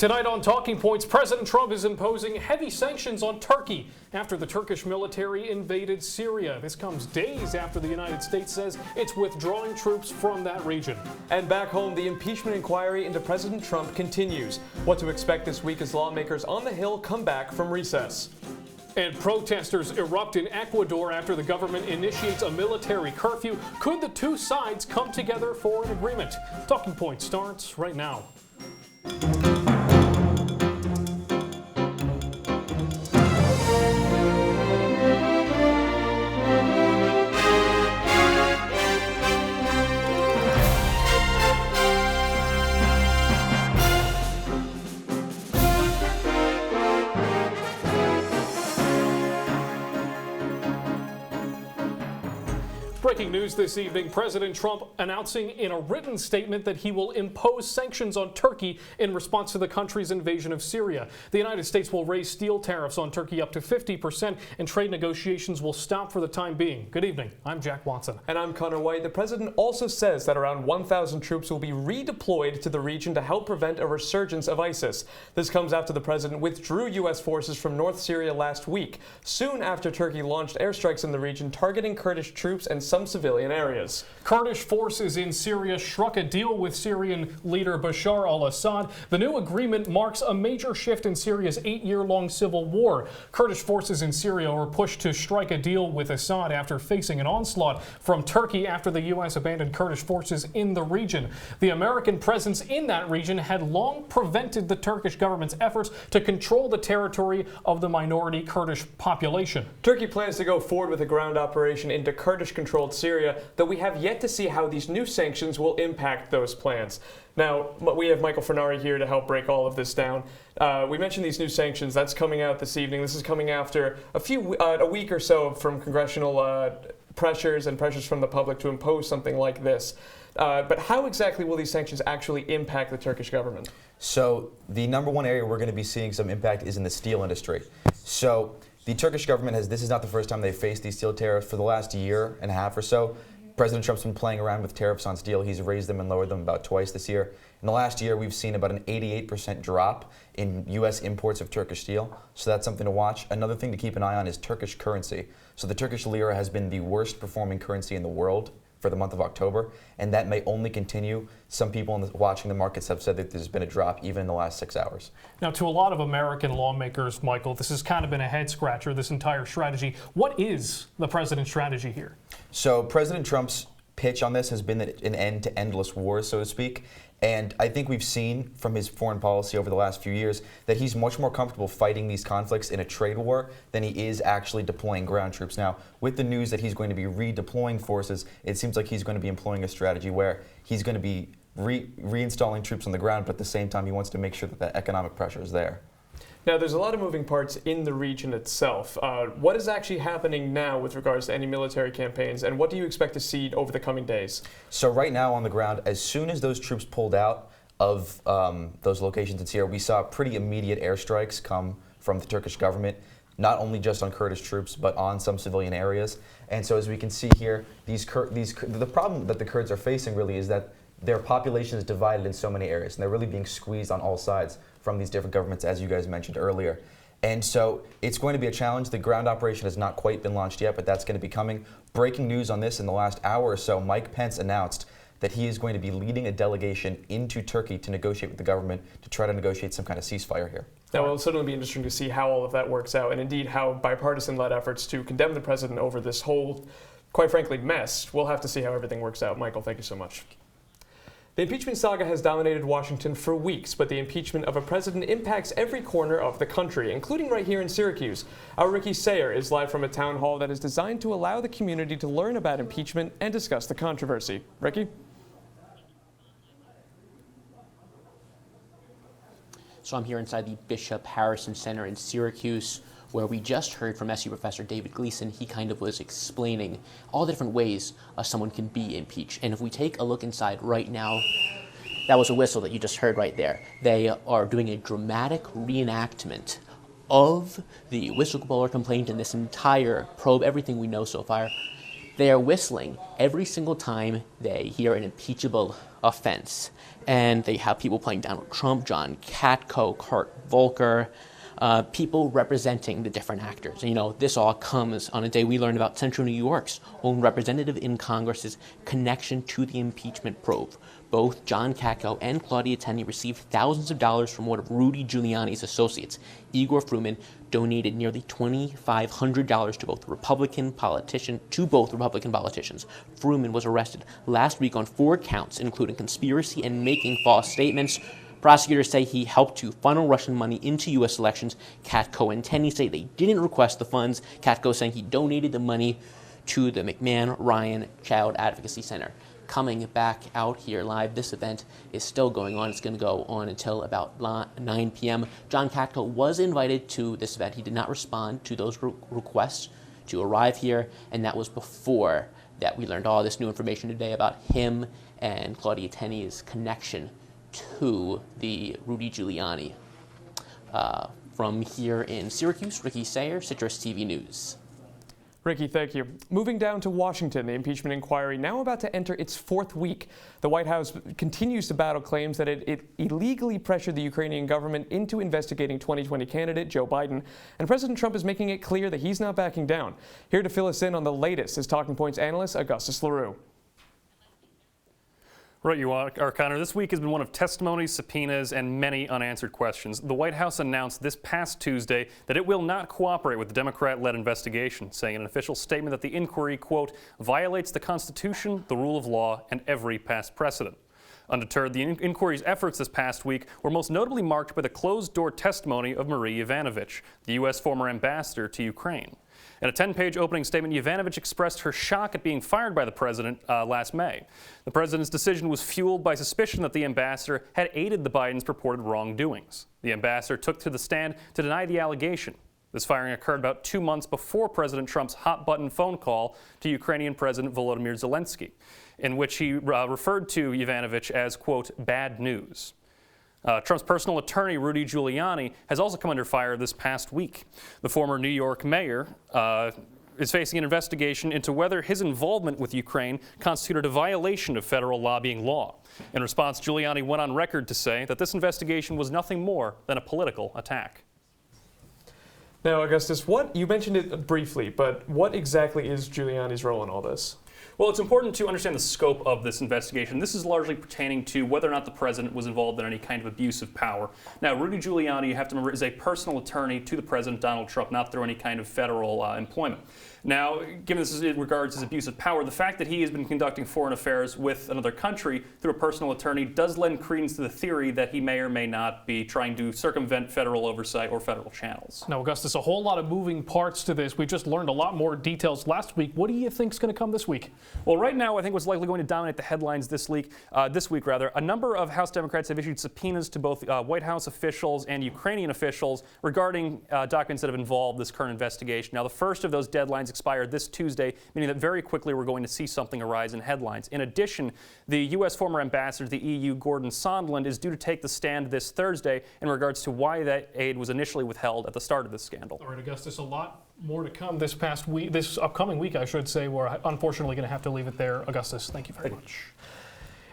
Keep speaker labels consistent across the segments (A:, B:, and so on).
A: Tonight on Talking Points, President Trump is imposing heavy sanctions on Turkey after the Turkish military invaded Syria. This comes days after the United States says it's withdrawing troops from that region.
B: And back home, the impeachment inquiry into President Trump continues. What to expect this week as lawmakers on the Hill come back from recess.
A: And protesters erupt in Ecuador after the government initiates a military curfew. Could the two sides come together for an agreement? Talking Points starts right now. Breaking news this evening, President Trump announcing in a written statement that he will impose sanctions on Turkey in response to the country's invasion of Syria. The United States will raise steel tariffs on Turkey up to 50%, and trade negotiations will stop for the time being. Good evening. I'm Jack Watson.
B: And I'm Conor Wight. The president also says that around 1,000 troops will be redeployed to the region to help prevent a resurgence of ISIS. This comes after the president withdrew U.S. forces from North Syria last week, soon after Turkey launched airstrikes in the region targeting Kurdish troops and some civilian areas.
A: Kurdish forces in Syria struck a deal with Syrian leader Bashar al-Assad. The new agreement marks a major shift in Syria's 8-year-long civil war. Kurdish forces in Syria were pushed to strike a deal with Assad after facing an onslaught from Turkey after the U.S. abandoned Kurdish forces in the region. The American presence in that region had long prevented the Turkish government's efforts to control the territory of the minority Kurdish population.
B: Turkey plans to go forward with a ground operation into Kurdish-controlled Syria, though we have yet to see how these new sanctions will impact those plans. Now, we have Michael Furnari here to help break all of this down. We mentioned these new sanctions. That's coming out this evening. This is coming after a week or so from congressional pressures and pressures from the public to impose something like this. But how exactly will these sanctions actually impact the Turkish government?
C: So the number one area we're going to be seeing some impact is in the steel industry. So the Turkish government this is not the first time they've faced these steel tariffs. For the last year and a half or so, President Trump's been playing around with tariffs on steel. He's raised them and lowered them about twice this year. In the last year, we've seen about an 88% drop in U.S. imports of Turkish steel. So that's something to watch. Another thing to keep an eye on is Turkish currency. So the Turkish lira has been the worst performing currency in the world for the month of October, and that may only continue. Some people watching the markets have said that there's been a drop even in the last 6 hours.
A: Now, to a lot of American lawmakers, Michael, this has kind of been a head-scratcher, this entire strategy. What is the president's strategy here?
C: So President Trump's pitch on this has been an end to endless wars, so to speak. And I think we've seen from his foreign policy over the last few years that he's much more comfortable fighting these conflicts in a trade war than he is actually deploying ground troops. Now, with the news that he's going to be redeploying forces, it seems like he's going to be employing a strategy where he's going to be reinstalling troops on the ground, but at the same time he wants to make sure that that economic pressure is there.
B: Now, there's a lot of moving parts in the region itself. What is actually happening now with regards to any military campaigns, and what do you expect to see over the coming days?
C: So right now on the ground, as soon as those troops pulled out of those locations in Syria, we saw pretty immediate airstrikes come from the Turkish government, not only just on Kurdish troops, but on some civilian areas. And so as we can see here, the problem that the Kurds are facing really is that their population is divided in so many areas, and they're really being squeezed on all sides from these different governments, as you guys mentioned earlier. And so it's going to be a challenge. The ground operation has not quite been launched yet, but that's going to be coming. Breaking news on this in the last hour or so, Mike Pence announced that he is going to be leading a delegation into Turkey to negotiate with the government to try to negotiate some kind of ceasefire here.
B: Now, it'll certainly be interesting to see how all of that works out, and indeed how bipartisan-led efforts to condemn the president over this whole, quite frankly, mess. We'll have to see how everything works out. Michael, thank you so much. The impeachment saga has dominated Washington for weeks, but the impeachment of a president impacts every corner of the country, including right here in Syracuse. Our Ricky Sayer is live from a town hall that is designed to allow the community to learn about impeachment and discuss the controversy. Ricky?
D: So I'm here inside the Bishop Harrison Center in Syracuse, where we just heard from SU Professor David Gleason. He kind of was explaining all the different ways someone can be impeached. And if we take a look inside right now, that was a whistle that you just heard right there. They are doing a dramatic reenactment of the whistleblower complaint and this entire probe, everything we know so far. They are whistling every single time they hear an impeachable offense. And they have people playing Donald Trump, John Katko, Kurt Volker, people representing the different actors. And, you know, this all comes on a day we learned about Central New York's own representative in Congress's connection to the impeachment probe. Both John Katko and Claudia Tenney received thousands of dollars from one of Rudy Giuliani's associates. Igor Fruman donated nearly $2,500 to both Republican politicians. Fruman was arrested last week on 4 counts, including conspiracy and making false statements. Prosecutors say he helped to funnel Russian money into U.S. elections. Katko and Tenney say they didn't request the funds. Katko saying he donated the money to the McMahon-Ryan Child Advocacy Center. Coming back out here live, this event is still going on. It's going to go on until about 9 p.m. John Katko was invited to this event. He did not respond to those requests to arrive here, and that was before that we learned all this new information today about him and Claudia Tenney's connection to the Rudy Giuliani. From here in Syracuse, Ricky Sayer, CitrusTV News.
B: Ricky, thank you. Moving down to Washington, the impeachment inquiry now about to enter its 4th week. The White House continues to battle claims that it illegally pressured the Ukrainian government into investigating 2020 candidate Joe Biden, and President Trump is making it clear that he's not backing down. Here to fill us in on the latest is Talking Points analyst Augustus LaRue.
E: Right, you are, Conor. This week has been one of testimonies, subpoenas, and many unanswered questions. The White House announced this past Tuesday that it will not cooperate with the Democrat-led investigation, saying in an official statement that the inquiry, quote, violates the Constitution, the rule of law, and every past precedent. Undeterred, the inquiry's efforts this past week were most notably marked by the closed-door testimony of Marie Yovanovitch, the U.S. former ambassador to Ukraine. In a 10-page opening statement, Yovanovitch expressed her shock at being fired by the president last May. The president's decision was fueled by suspicion that the ambassador had aided the Bidens' purported wrongdoings. The ambassador took to the stand to deny the allegation. This firing occurred about 2 months before President Trump's hot-button phone call to Ukrainian President Volodymyr Zelensky, in which he referred to Yovanovitch as, quote, bad news. Trump's personal attorney, Rudy Giuliani, has also come under fire this past week. The former New York mayor is facing an investigation into whether his involvement with Ukraine constituted a violation of federal lobbying law. In response, Giuliani went on record to say that this investigation was nothing more than a political attack.
B: Now, Augustus, you mentioned it briefly, but what exactly is Giuliani's role in all this?
E: Well, it's important to understand the scope of this investigation. This is largely pertaining to whether or not the president was involved in any kind of abuse of power. Now, Rudy Giuliani, you have to remember, is a personal attorney to the president, Donald Trump, not through any kind of federal employment. Now, given this in regards to his abuse of power, the fact that he has been conducting foreign affairs with another country through a personal attorney does lend credence to the theory that he may or may not be trying to circumvent federal oversight or federal channels.
A: Now, Augustus, a whole lot of moving parts to this. We just learned a lot more details last week. What do you think is going to come this week?
E: Well, right now, I think what's likely going to dominate the headlines this week, a number of House Democrats have issued subpoenas to both White House officials and Ukrainian officials regarding documents that have involved this current investigation. Now, the first of those deadlines expired this Tuesday, meaning that very quickly we're going to see something arise in headlines. In addition, the U.S. former ambassador to the EU, Gordon Sondland, is due to take the stand this Thursday in regards to why that aid was initially withheld at the start of this scandal.
A: All right, Augustus, a lot more to come this upcoming week, I should say. We're unfortunately going to have to leave it there. Augustus, thank you very much.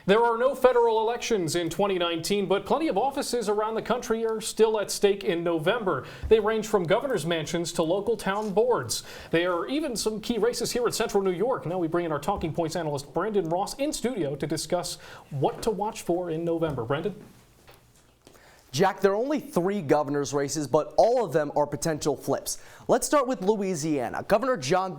A: There are no federal elections in 2019, but plenty of offices around the country are still at stake in November. They range from governor's mansions to local town boards. There are even some key races here in Central New York. Now we bring in our Talking Points analyst, Brandon Ross, in studio to discuss what to watch for in November. Brandon?
F: Jack, there are only 3 governor's races, but all of them are potential flips. Let's start with Louisiana. Governor John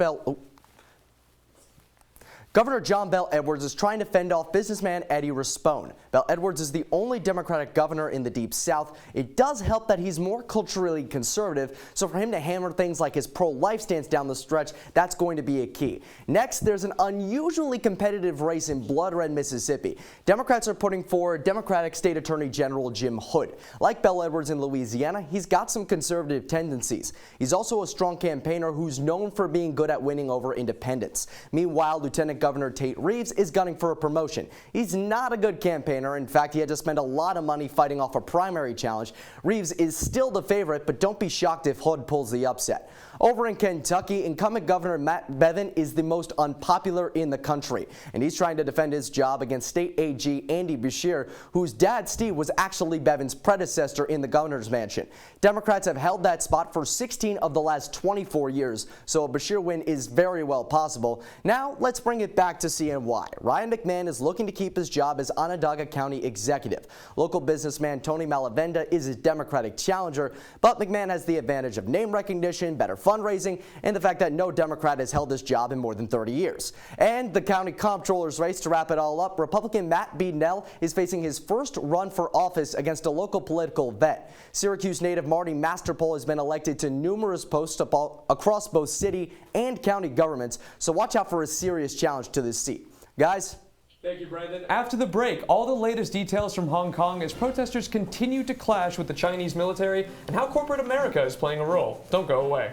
F: Bel Edwards is trying to fend off businessman Eddie Raspone. Bel Edwards is the only Democratic governor in the Deep South. It does help that he's more culturally conservative, so for him to hammer things like his pro-life stance down the stretch, that's going to be a key. Next, there's an unusually competitive race in blood red Mississippi. Democrats are putting forward Democratic State Attorney General Jim Hood. Like Bel Edwards in Louisiana, he's got some conservative tendencies. He's also a strong campaigner who's known for being good at winning over independents. Meanwhile, Lieutenant Governor Tate Reeves is gunning for a promotion. He's not a good campaigner. In fact, he had to spend a lot of money fighting off a primary challenge. Reeves is still the favorite, but don't be shocked if Hood pulls the upset. Over in Kentucky, incumbent Governor Matt Bevin is the most unpopular in the country, and he's trying to defend his job against State AG Andy Beshear, whose dad Steve was actually Bevin's predecessor in the governor's mansion. Democrats have held that spot for 16 of the last 24 years, so a Beshear win is very well possible. Now, let's bring it back to CNY. Ryan McMahon is looking to keep his job as Onondaga County executive. Local businessman Tony Malavenda is his Democratic challenger, but McMahon has the advantage of name recognition, better fundraising, and the fact that no Democrat has held this job in more than 30 years. And the county comptroller's race, to wrap it all up, Republican Matt Beadnell is facing his first run for office against a local political vet. Syracuse native Marty Masterpole has been elected to numerous posts across both city and county governments, so watch out for a serious challenge to this seat. Guys?
B: Thank you, Brandon. After the break, all the latest details from Hong Kong as protesters continue to clash with the Chinese military and how corporate America is playing a role. Don't go away.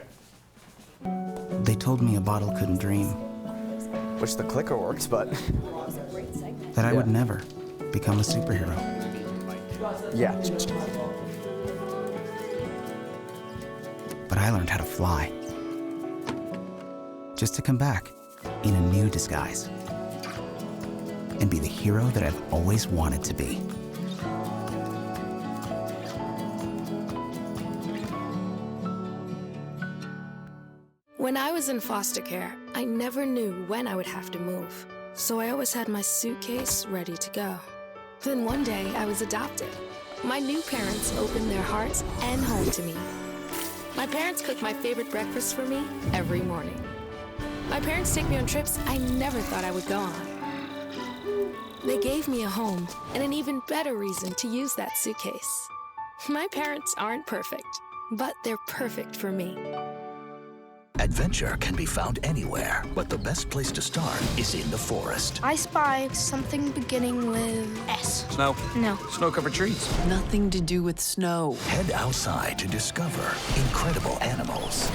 G: They told me a bottle couldn't dream.
F: Wish the clicker works, but...
G: that I would never become a superhero.
F: Yeah.
G: But I learned how to fly. Just to come back in a new disguise. And be the hero that I've always wanted to be.
H: When I was in foster care, I never knew when I would have to move, so I always had my suitcase ready to go. Then one day, I was adopted. My new parents opened their hearts and home to me. My parents cook my favorite breakfast for me every morning. My parents take me on trips I never thought I would go on. They gave me a home and an even better reason to use that suitcase. My parents aren't perfect, but they're perfect for me.
I: Adventure can be found anywhere, but the best place to start is in the forest.
J: I spy something beginning with S.
I: Snow?
J: No.
I: Snow-covered trees.
K: Nothing to do with snow.
I: Head outside to discover incredible animals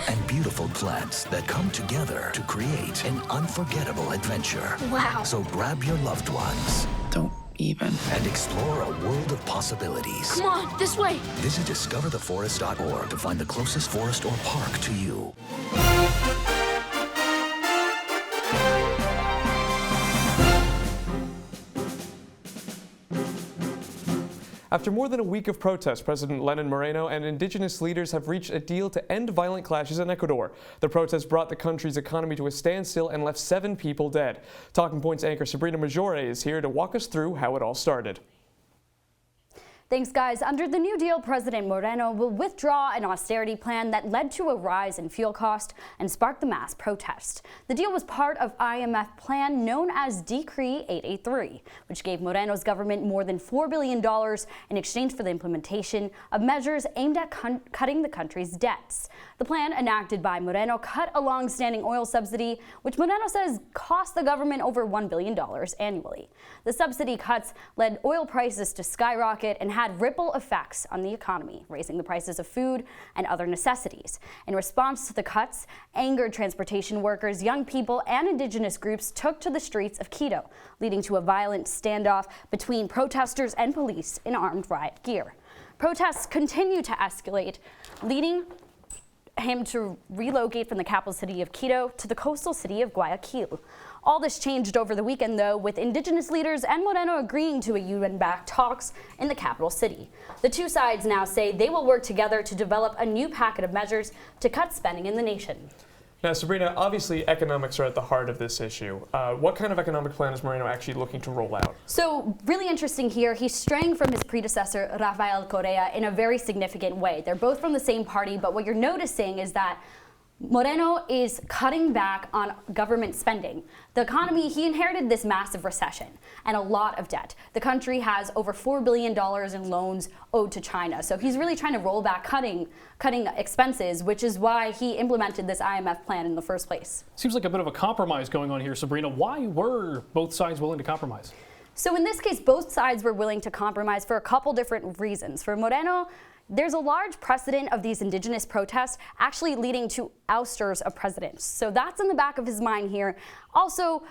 I: and beautiful plants that come together to create an unforgettable adventure.
J: Wow.
I: So grab your loved ones.
K: Don't even.
I: And explore a world of possibilities.
J: Come on, this way.
I: Visit discovertheforest.org to find the closest forest or park to you.
B: After more than a week of protests, President Lenin Moreno and indigenous leaders have reached a deal to end violent clashes in Ecuador. The protests brought the country's economy to a standstill and left 7 people dead. Talking Points anchor Sabrina Majore is here to walk us through how it all started.
L: Thanks, guys. Under the New Deal, President Moreno will withdraw an austerity plan that led to a rise in fuel cost and sparked the mass protest. The deal was part of IMF plan known as Decree 883, which gave Moreno's government more than $4 billion in exchange for the implementation of measures aimed at cutting the country's debts. The plan, enacted by Moreno, cut a long-standing oil subsidy, which Moreno says cost the government over $1 billion annually. The subsidy cuts led oil prices to skyrocket and had ripple effects on the economy, raising the prices of food and other necessities. In response to the cuts, angered transportation workers, young people, and indigenous groups took to the streets of Quito, leading to a violent standoff between protesters and police in armed riot gear. Protests continue to escalate, leading him to relocate from the capital city of Quito to the coastal city of Guayaquil. All this changed over the weekend, though, with indigenous leaders and Moreno agreeing to a UN-backed talks in the capital city. The two sides now say they will work together to develop a new packet of measures to cut spending in the nation.
B: Now, Sabrina, obviously economics are at the heart of this issue. What kind of economic plan is Moreno actually looking to roll out?
L: So, really interesting here, he's straying from his predecessor, Rafael Correa, in a very significant way. They're both from the same party, but what you're noticing is that Moreno is cutting back on government spending. The economy, he inherited this massive recession and a lot of debt. The country has over $4 billion in loans owed to China. So he's really trying to roll back cutting expenses, which is why he implemented this IMF plan in the first place.
A: Seems like a bit of a compromise going on here, Sabrina. Why were both sides willing to compromise?
L: So in this case, both sides were willing to compromise for a couple different reasons. For Moreno, there's a large precedent of these indigenous protests actually leading to ousters of presidents. So that's in the back of his mind here. Also,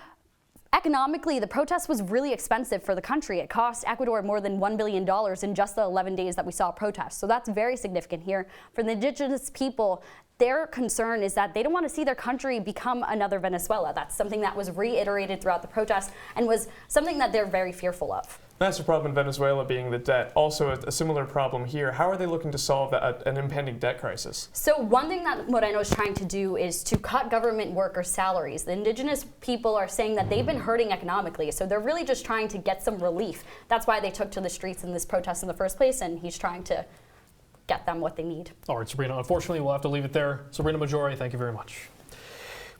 L: economically, the protest was really expensive for the country. It cost Ecuador more than $1 billion in just the 11 days that we saw protests. So that's very significant here. For the indigenous people, their concern is that they don't want to see their country become another Venezuela. That's something that was reiterated throughout the protest and was something that they're very fearful of.
B: Massive problem in Venezuela being the debt. Also a similar problem here. How are they looking to solve an impending debt crisis?
L: So one thing that Moreno is trying to do is to cut government workers' salaries. The indigenous people are saying that they've been hurting economically, so they're really just trying to get some relief. That's why they took to the streets in this protest in the first place, and he's trying to get them what they need.
A: All right, Sabrina, unfortunately, we'll have to leave it there. Sabrina Majore, thank you very much.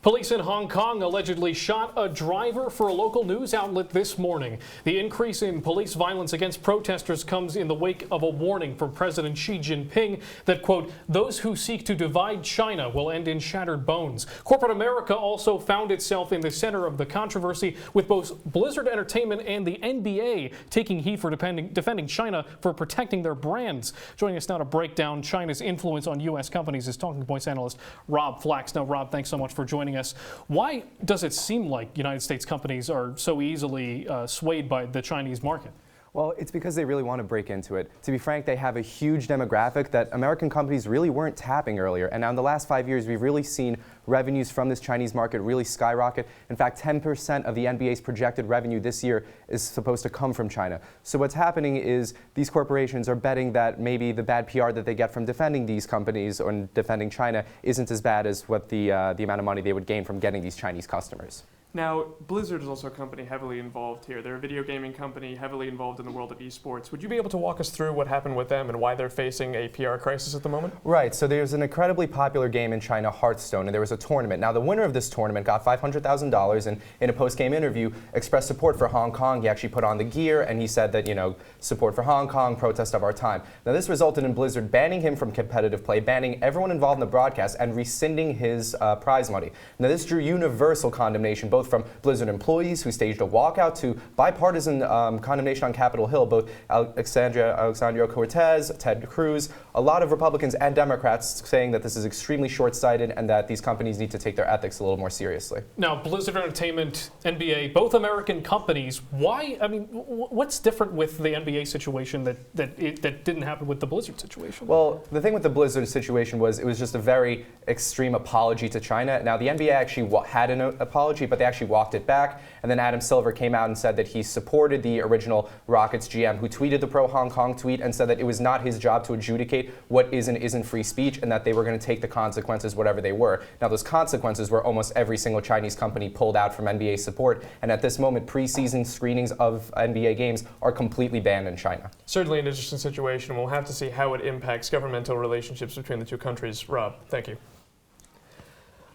A: Police in Hong Kong allegedly shot a driver for a local news outlet this morning. The increase in police violence against protesters comes in the wake of a warning from President Xi Jinping that, quote, those who seek to divide China will end in shattered bones. Corporate America also found itself in the center of the controversy, with both Blizzard Entertainment and the NBA taking heat for defending China for protecting their brands. Joining us now to break down China's influence on U.S. companies is Talking Points analyst Rob Flax. Now, Rob, thanks so much for joining us. Why does it seem like United States companies are so easily swayed by the Chinese market?
M: Well, it's because they really want to break into it. To be frank, they have a huge demographic that American companies really weren't tapping earlier. And now in the last 5 years, we've really seen revenues from this Chinese market really skyrocket. In fact, 10% of the NBA's projected revenue this year is supposed to come from China. So what's happening is these corporations are betting that maybe the bad PR that they get from defending these companies or defending China isn't as bad as what the amount of money they would gain from getting these Chinese customers.
B: Now, Blizzard is also a company heavily involved here. They're a video gaming company heavily involved in the world of esports. Would you be able to walk us through what happened with them and why they're facing a PR crisis at the moment?
M: Right, so there's an incredibly popular game in China, Hearthstone, and there was a tournament. Now, the winner of this tournament got $500,000 and in a post-game interview expressed support for Hong Kong. He actually put on the gear and he said that, you know, support for Hong Kong, protest of our time. Now, this resulted in Blizzard banning him from competitive play, banning everyone involved in the broadcast, and rescinding his prize money. Now, this drew universal condemnation, both from Blizzard employees who staged a walkout to bipartisan condemnation on Capitol Hill. Both Alexandria Ocasio-Cortez, Ted Cruz, a lot of Republicans and Democrats saying that this is extremely short-sighted and that these companies need to take their ethics a little more seriously.
A: Now, Blizzard Entertainment, NBA, both American companies. Why? I mean, what's different with the NBA situation that didn't happen with the Blizzard situation?
M: Well, the thing with the Blizzard situation was it was just a very extreme apology to China. Now, the NBA actually had an apology, but they actually walked it back. And then Adam Silver came out and said that he supported the original Rockets GM who tweeted the pro-Hong Kong tweet and said that it was not his job to adjudicate what is and isn't free speech and that they were going to take the consequences, whatever they were. Now, those consequences were almost every single Chinese company pulled out from NBA support. And at this moment, preseason screenings of NBA games are completely banned in China.
B: Certainly an interesting situation. We'll have to see how it impacts governmental relationships between the two countries. Rob, thank you.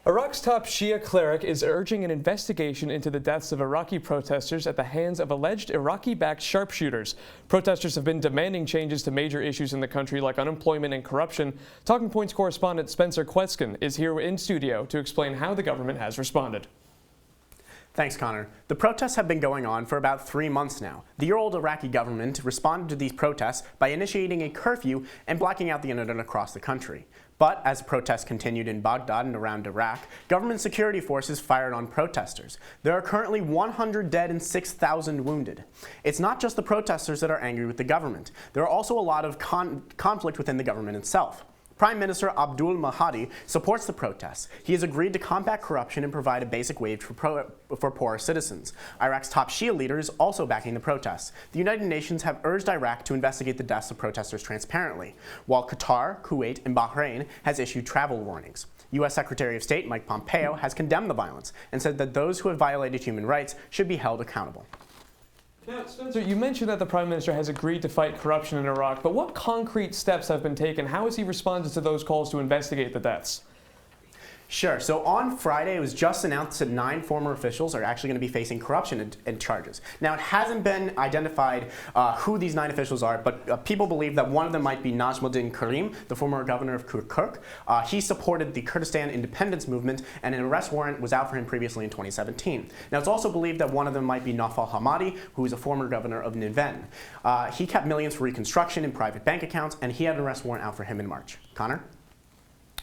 B: Iraq's top Shia cleric is urging an investigation into the deaths of Iraqi protesters at the hands of alleged Iraqi-backed sharpshooters. Protesters have been demanding changes to major issues in the country like unemployment and corruption. Talking Points correspondent Spencer Kwetskin is here in studio to explain how the government has responded.
N: Thanks, Connor. The protests have been going on for about 3 months now. The year-old Iraqi government responded to these protests by initiating a curfew and blocking out the internet across the country. But as protests continued in Baghdad and around Iraq, government security forces fired on protesters. There are currently 100 dead and 6,000 wounded. It's not just the protesters that are angry with the government. There are also a lot of conflict within the government itself. Prime Minister Abdul Mahdi supports the protests. He has agreed to combat corruption and provide a basic wage for poor citizens. Iraq's top Shia leader is also backing the protests. The United Nations have urged Iraq to investigate the deaths of protesters transparently, while Qatar, Kuwait, and Bahrain has issued travel warnings. U.S. Secretary of State Mike Pompeo has condemned the violence and said that those who have violated human rights should be held accountable.
B: Now, Spencer, you mentioned that the Prime Minister has agreed to fight corruption in Iraq, but what concrete steps have been taken? How has he responded to those calls to investigate the deaths?
N: Sure. So on Friday, it was just announced that 9 former officials are actually going to be facing corruption and charges. Now, it hasn't been identified who these 9 officials are, but people believe that one of them might be Najmuddin Karim, the former governor of Kirkuk. He supported the Kurdistan independence movement, and an arrest warrant was out for him previously in 2017. Now, it's also believed that one of them might be Naufal Hamadi, who is a former governor of Niven. He kept millions for reconstruction in private bank accounts, and he had an arrest warrant out for him in March. Connor?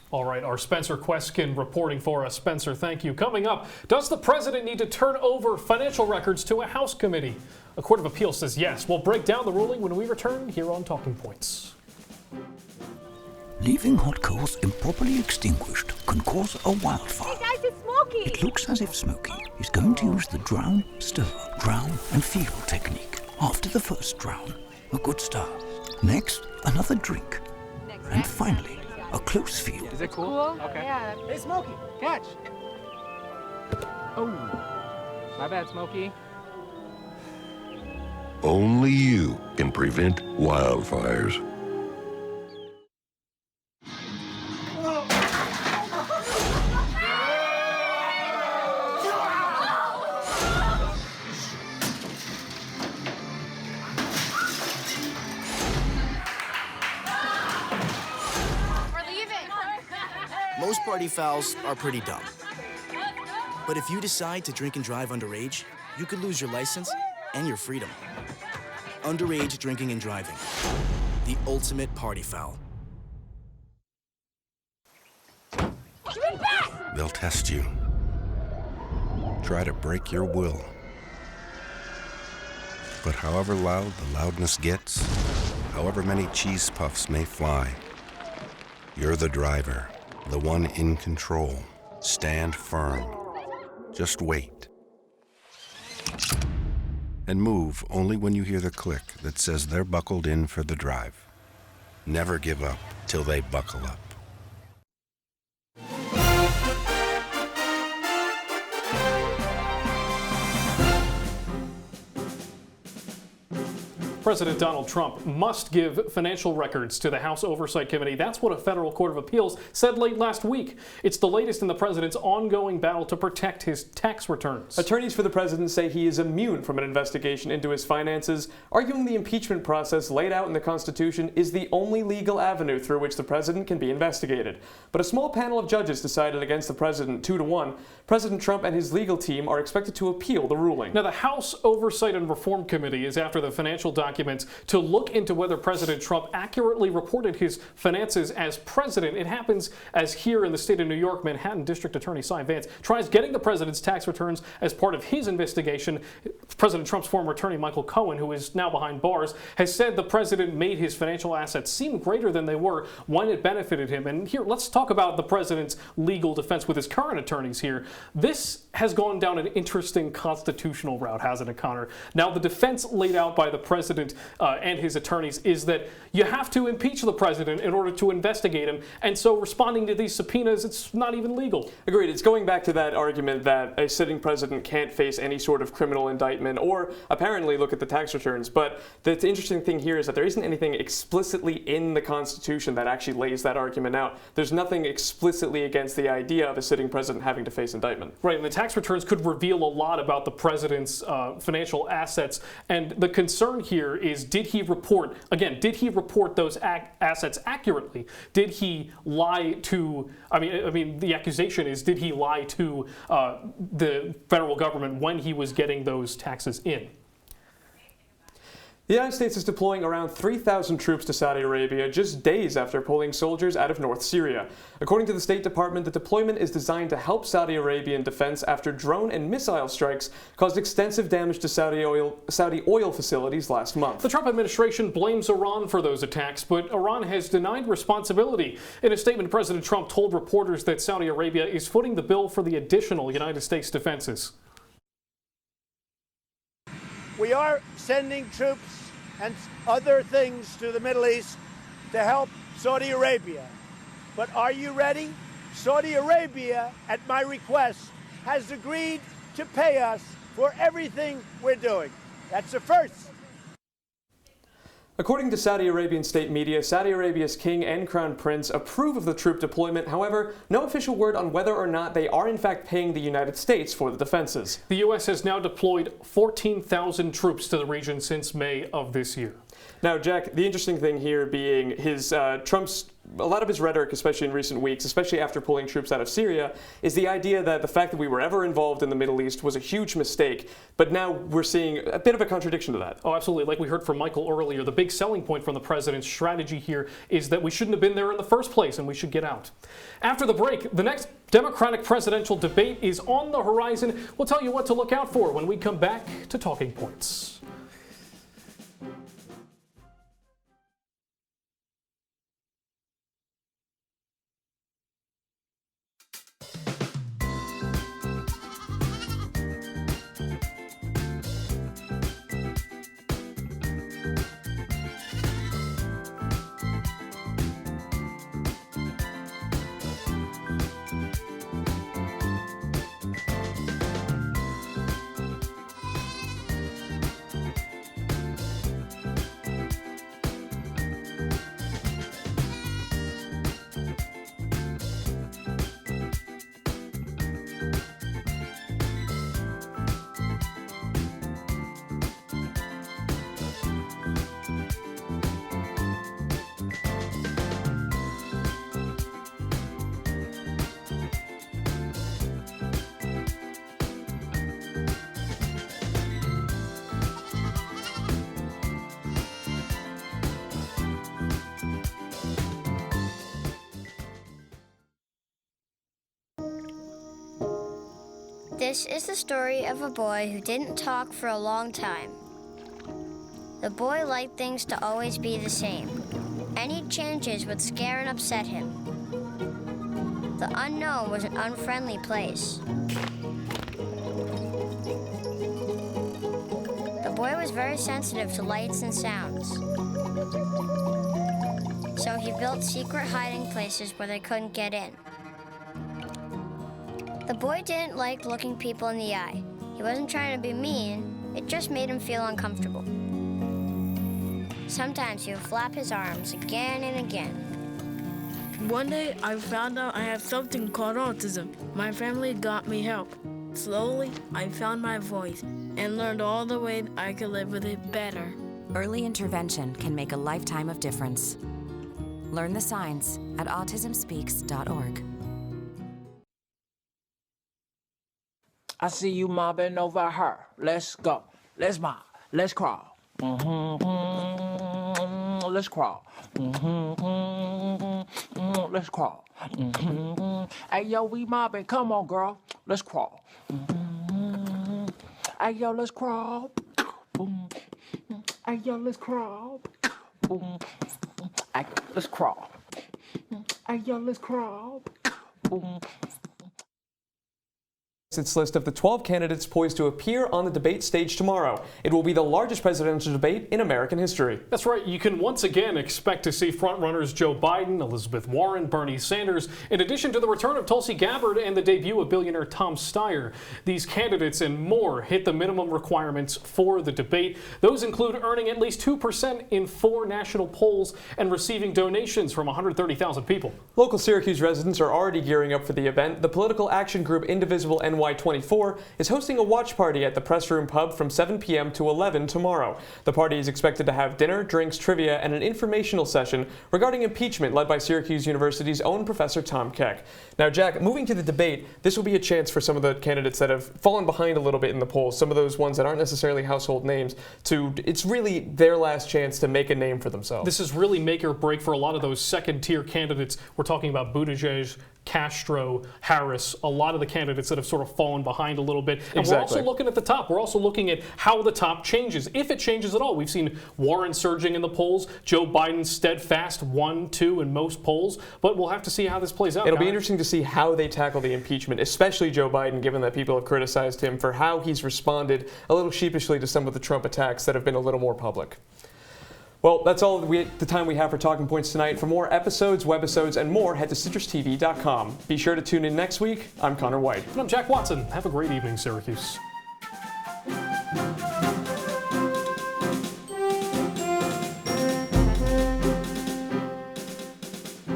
A: All right, our Spencer Queskin reporting for us. Spencer, thank you. Coming up, does the president need to turn over financial records to a House committee? A court of appeal says yes. We'll break down the ruling when we return here on Talking Points.
I: Leaving hot coals improperly extinguished can cause a wildfire.
O: Hey guys, it's Smokey!
I: It looks as if Smokey is going to use the drown, stir, drown and feel technique. After the first drown, a good start. Next, another drink. And finally, a close feel.
O: Is it cool? Okay. Yeah. Hey, Smokey, catch! Oh, my bad, Smokey.
P: Only you can prevent wildfires.
Q: Most party fouls are pretty dumb. But if you decide to drink and drive underage, you could lose your license and your freedom. Underage drinking and driving. The ultimate party foul.
P: They'll test you. Try to break your will. But however loud the loudness gets, however many cheese puffs may fly, you're the driver. The one in control. Stand firm. Just wait. And move only when you hear the click that says they're buckled in for the drive. Never give up till they buckle up.
A: President Donald Trump must give financial records to the House Oversight Committee. That's what a federal court of appeals said late last week. It's the latest in the president's ongoing battle to protect his tax returns.
B: Attorneys for the president say he is immune from an investigation into his finances, arguing the impeachment process laid out in the Constitution is the only legal avenue through which the president can be investigated. But a small panel of judges decided against the president 2-1. President Trump and his legal team are expected to appeal the ruling.
A: Now, the House Oversight and Reform Committee is after the financial documents to look into whether President Trump accurately reported his finances as president. It happens as here in the state of New York, Manhattan District Attorney Cy Vance tries getting the president's tax returns as part of his investigation. President Trump's former attorney, Michael Cohen, who is now behind bars, has said the president made his financial assets seem greater than they were when it benefited him. And here, let's talk about the president's legal defense with his current attorneys here. This has gone down an interesting constitutional route, hasn't it, Connor? Now, the defense laid out by the president and his attorneys is that you have to impeach the president in order to investigate him, and so responding to these subpoenas, it's not even legal.
B: Agreed. It's going back to that argument that a sitting president can't face any sort of criminal indictment or apparently look at the tax returns. But the interesting thing here is that there isn't anything explicitly in the Constitution that actually lays that argument out. There's nothing explicitly against the idea of a sitting president having to face indictment.
A: Right, and the tax returns could reveal a lot about the president's financial assets, and the concern here is, did he report those assets accurately? Did he lie to, I mean, the accusation is, did he lie to the federal government when he was getting those taxes in?
B: The United States is deploying around 3,000 troops to Saudi Arabia just days after pulling soldiers out of North Syria. According to the State Department, the deployment is designed to help Saudi Arabian defense after drone and missile strikes caused extensive damage to Saudi oil facilities last month.
A: The Trump administration blames Iran for those attacks, but Iran has denied responsibility. In a statement, President Trump told reporters that Saudi Arabia is footing the bill for the additional United States defenses.
R: We are sending troops and other things to the Middle East to help Saudi Arabia. But are you ready? Saudi Arabia, at my request, has agreed to pay us for everything we're doing. That's a first.
B: According to Saudi Arabian state media, Saudi Arabia's king and crown prince approve of the troop deployment. However, no official word on whether or not they are in fact paying the United States for the defenses.
A: The U.S. has now deployed 14,000 troops to the region since May of this year.
B: Now, Jack, the interesting thing here being a lot of his rhetoric, especially in recent weeks, especially after pulling troops out of Syria, is the idea that the fact that we were ever involved in the Middle East was a huge mistake. But now we're seeing a bit of a contradiction to that.
A: Oh, absolutely. Like we heard from Michael earlier, the big selling point from the president's strategy here is that we shouldn't have been there in the first place and we should get out. After the break, the next Democratic presidential debate is on the horizon. We'll tell you what to look out for when we come back to Talking Points.
S: This is the story of a boy who didn't talk for a long time. The boy liked things to always be the same. Any changes would scare and upset him. The unknown was an unfriendly place. The boy was very sensitive to lights and sounds. So he built secret hiding places where they couldn't get in. The boy didn't like looking people in the eye. He wasn't trying to be mean, it just made him feel uncomfortable. Sometimes he would flap his arms again and again.
T: One day, I found out I have something called autism. My family got me help. Slowly, I found my voice and learned all the ways I could live with it better.
U: Early intervention can make a lifetime of difference. Learn the signs at autismspeaks.org.
V: I see you mobbing over her. Let's go. Let's mob. Let's crawl. Let's crawl. Let's crawl. Hey, yo, we mobbing. Come on, girl. Let's crawl. Hey, yo, let's crawl. Hey, yo, let's crawl. Hey, let's crawl. Hey, yo, let's crawl.
B: Its list of the 12 candidates poised to appear on the debate stage tomorrow. It will be the largest presidential debate in American history.
A: That's right. You can once again expect to see frontrunners Joe Biden, Elizabeth Warren, Bernie Sanders, in addition to the return of Tulsi Gabbard and the debut of billionaire Tom Steyer. These candidates and more hit the minimum requirements for the debate. Those include earning at least 2% in 4 national polls and receiving donations from 130,000 people.
B: Local Syracuse residents are already gearing up for the event. The political action group Indivisible NY24 is hosting a watch party at the Press Room Pub from 7 p.m. to 11 tomorrow. The party is expected to have dinner, drinks, trivia, and an informational session regarding impeachment led by Syracuse University's own Professor Tom Keck. Now, Jack, moving to the debate, this will be a chance for some of the candidates that have fallen behind a little bit in the polls, some of those ones that aren't necessarily household names, it's really their last chance to make a name for themselves.
A: This is really make or break for a lot of those second-tier candidates. We're talking about Buttigieg, Castro, Harris, a lot of the candidates that have sort of fallen behind a little bit. And We're also looking at the top. We're also looking at how the top changes, if it changes at all. We've seen Warren surging in the polls, Joe Biden steadfast 1, 2 in most polls, but we'll have to see how this plays out.
B: It'll be interesting to see how they tackle the impeachment, especially Joe Biden, given that people have criticized him for how he's responded a little sheepishly to some of the Trump attacks that have been a little more public. Well, that's all the time we have for Talking Points tonight. For more episodes, webisodes, and more, head to CitrusTV.com. Be sure to tune in next week. I'm Conor Wight.
A: And I'm Jack Watson. Have a great evening, Syracuse.